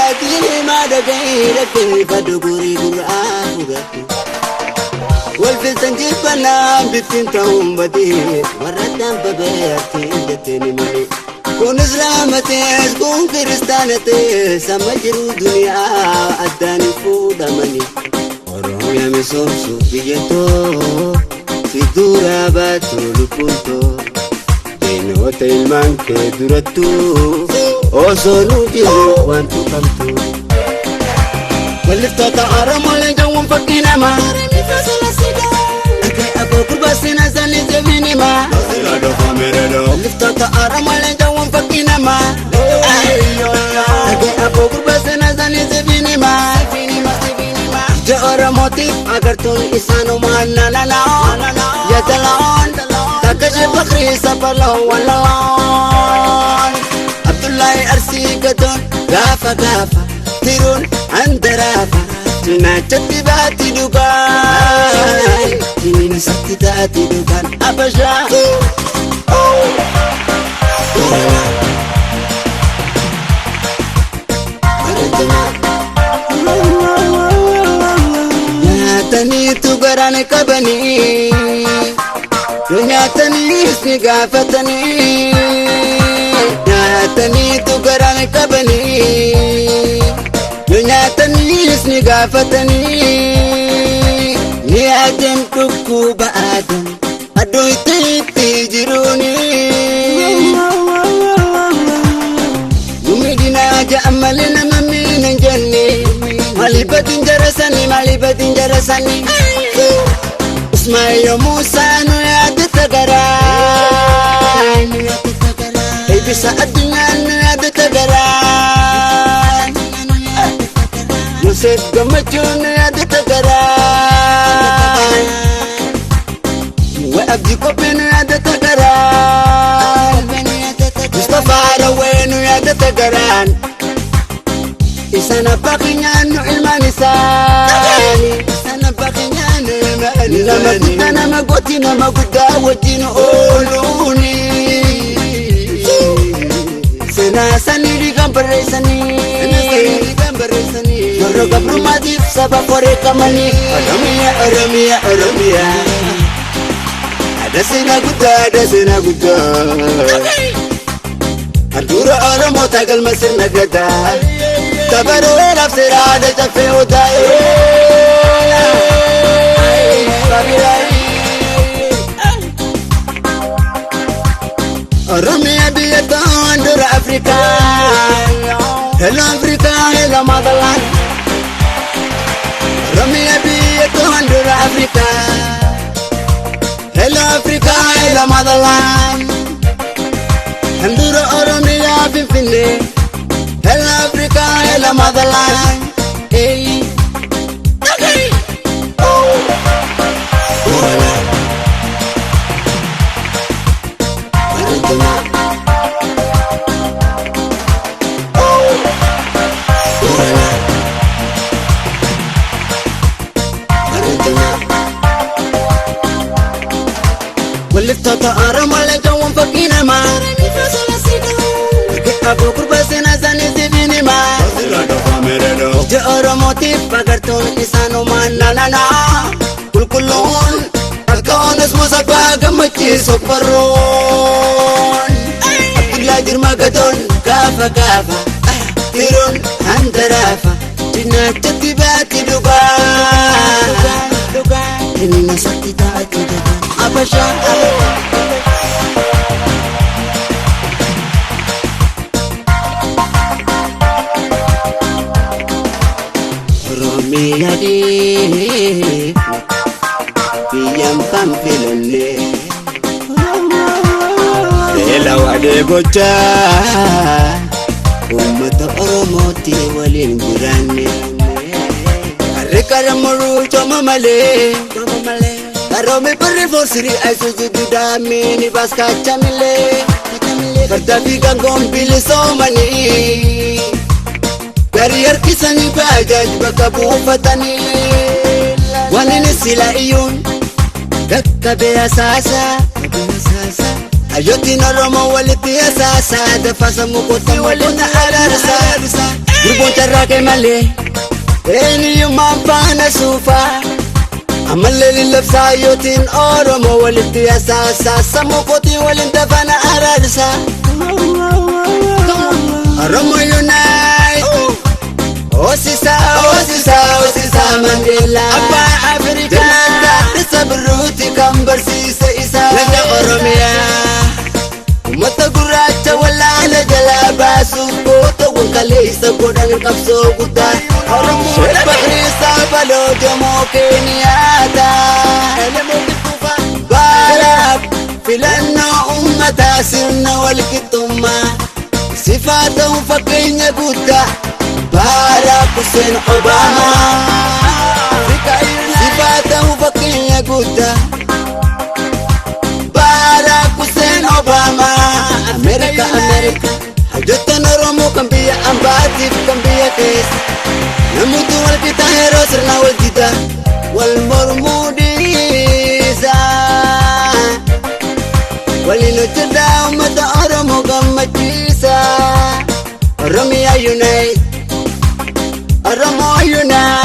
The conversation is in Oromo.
أدري ما دقيرك فدقوري قرآن والفلسن جيبنا بتنتهم بديت وردان ببيتي جتني مني كون إسلامتي كون كريستانتي سمجرو دنيا أداني فودا مني ورهم يا مسوسو بيجتو في دورا باتو لبونتو بينوت المان كدورتو أوزونو جيرو وانتو كمتو واللفتة تعرم ولا جوم فكينا ما أكي أبو كرباسينا زاني زميني ما اللفتة تعرم ولا جوم فكينا ما أكي أبو كرباسينا زاني زميني ما جأر موتيف أگر تون إسانو ما نالالون يدلون تكشي بخري سبلو واللون عبد الله أرسي قدون غافا غافا تيرون عند رافا تنا تتباتي دوغان تنين ستتاتي دوغان أبشا نياتني تقران كبني نياتني اسمي غافتني نياتني تقران كبني نياتني اسمي غافتني نياتن كوكو بآدم أدوي تيجروني يمدنا جأملنا ممين جني مالبة جرساني اسمعي موسى نياد تغران اي بسا الدنيا نياد تغران يوسف قمتو نياد تغران وابدي كوبي نياد تغران مصطفى روي نياد تغران إسانا باقينيانو إلمانيساني إسانا باقينيانو إلمانيساني لما كنت أنا ما قوتي نما قد وجين أولوني سنا ساني ريغان بريساني مرو قبرو ما ديف سبا فوري كماني أرميا ada sena guda Aldura aramo tagal masir nagada Tabaro nafsir ada jafe uday Arumia biyata Andura Afrika Hello Afrika, hello motherland Arumia biyata Andura Afrika Hello Africa, hello motherland Andura Oromia Finfine Hello Africa, hello motherland Hey Okay Oh ولفتا تأرم ولا جوم فكينا ما أبو كرباسينا زاني زبيني ما جأر موتيف بغرتون إسانو ما نانا كلون أكون اسمو سبا قمتي سوبرون عبد الله جرما قدون كافا تيرون هندرافا جنا تتباتي دوغان إننا سكتي تاتي دوغان Abasha Romia di Biyam pampilone Ela wade bocha Ummata Oromoti walin gurane Arikara muru choma male Arome perri forsiri aisuzu dudamini baska chamile Berdabi gangom bili somani Karier kisani bajaj baka bufatani Wanini sila iyun Gakka bea sasa Hayyotiin Oromoo walitti asaasaa dafaasa mukoota walitti araarsaa Gurboon carraaqee malee eenyummaan faana suufaa Ammallee lillabsaa hayyotiin Oromoo walitti asaasaa sammuu kootiin waliin dafana araarsaa Oromoo unite Osisa Mandela Abbaa Afrikaa Isa birruuti kan barsiise isaa Laga Oromiyaa Uummata gurraacha walaana jalaa baasuuf gootawwan kaleessa godhan qabsoo guddaa Oromoo Bakriisaa Baloo Jomoo Keeniyaata Baaraaf filannoo uummataa sirna walqixxummaa Sifaa ta'uun fakkeenya guddaa Barack Hussein Obama Sifaa ta'uun fakkeenya guddaa Barack Hussein Obama America Hayyoottan Oromoo kan biyya ambaatiif kan biyya keessa Namoota wal qixaa yeroo sirna wal didaa wal mormuu dhiisaa Waliin hojjetaa uummata Oromoo gammachiisaa Oromiyaa unite Oromoo unite